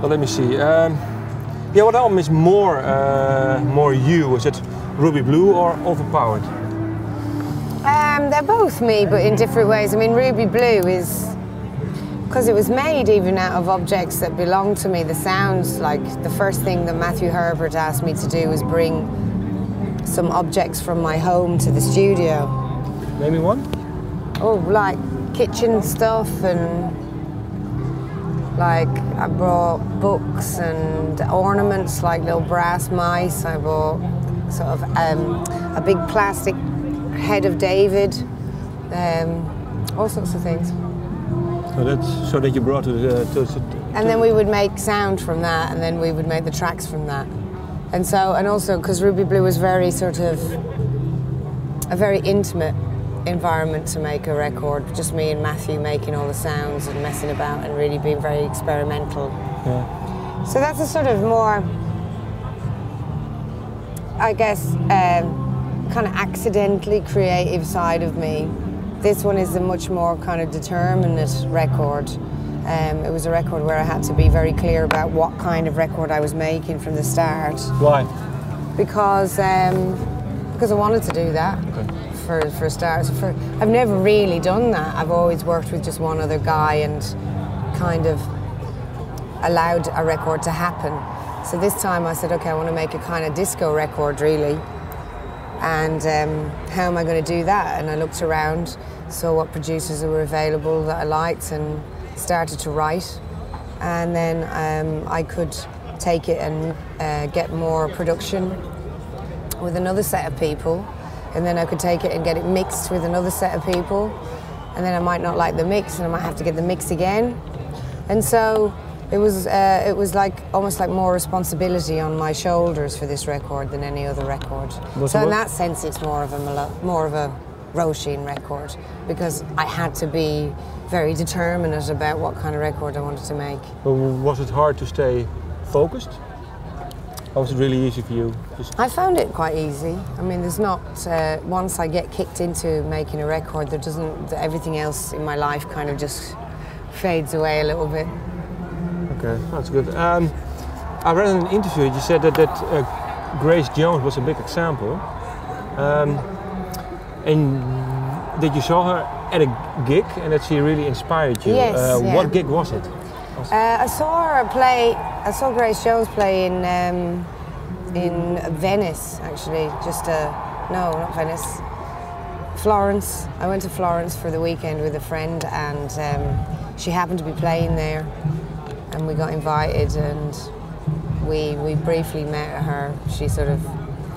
Well, let me see. Yeah, what album is more you? Is it Ruby Blue or Overpowered? They're both me, but in different ways. I mean, Ruby Blue is, because it was made even out of objects that belong to me. The sounds, like the first thing that Matthew Herbert asked me to do was bring some objects from my home to the studio. Maybe one? Oh, like kitchen stuff, and like I brought books and ornaments like little brass mice. I brought sort of a big plastic head of David, all sorts of things. So that you brought to the... And then we would make sound from that, and then we would make the tracks from that. And also because Ruby Blue was very sort of a very intimate environment to make a record, just me and Matthew making all the sounds and messing about and really being very experimental. Yeah. So that's a sort of more, I guess, kind of accidentally creative side of me. This one is a much more kind of determinate record. It was a record where I had to be very clear about what kind of record I was making from the start. Why? Because I wanted to do that. Okay. For a start. I've never really done that. I've always worked with just one other guy and kind of allowed a record to happen. So this time I said, okay, I want to make a kind of disco record, really. And how am I going to do that? And I looked around, saw what producers were available that I liked, and started to write. And then I could take it and get more production with another set of people. And then I could take it and get it mixed with another set of people. And then I might not like the mix, and I might have to get the mix again. And so it was like almost like more responsibility on my shoulders for this record than any other record. So in that sense, it's more of a Roisin record, because I had to be very determinate about what kind of record I wanted to make. Well, was it hard to stay focused? Or was it really easy for you? I found it quite easy. I mean, there's not, once I get kicked into making a record, everything else in my life kind of just fades away a little bit. Okay, that's good. I read in an interview, you said that Grace Jones was a big example. And that you saw her at a gig and that she really inspired you. Yes, yeah. What gig was it? I saw her play. I saw Grace Jones play in Venice, actually. No, not Venice. Florence. I went to Florence for the weekend with a friend, and she happened to be playing there, and we got invited, and we briefly met her. She sort of.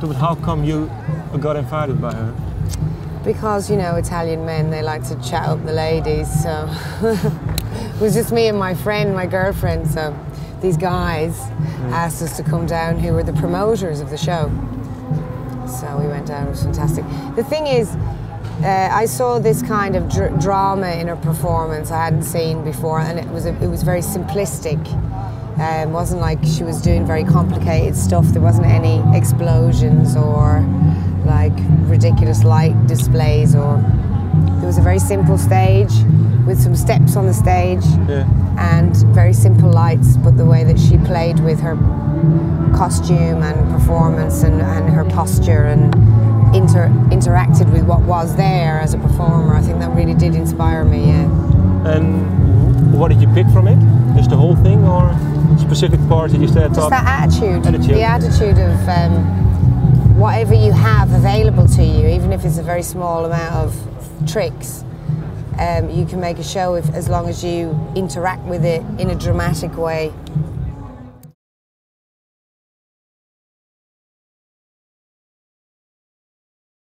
But how come you got invited by her? Because, you know, Italian men, they like to chat up the ladies, so it was just me and my friend, my girlfriend, so these guys asked us to come down, who were the promoters of the show. So we went down, it was fantastic. The thing is, I saw this kind of drama in her performance I hadn't seen before, and it was very simplistic. It wasn't like she was doing very complicated stuff. There wasn't any explosions or like ridiculous light displays, or there was a very simple stage with some steps on the stage, and very simple lights, but the way that she played with her costume and performance and her posture and interacted with what was there as a performer, I think that really did inspire me, yeah. And what did you pick from it? Just the whole thing, or specific parts that you said? Just that attitude. The attitude of whatever you have available to you, even if it's a very small amount of tricks, you can make a show as long as you interact with it in a dramatic way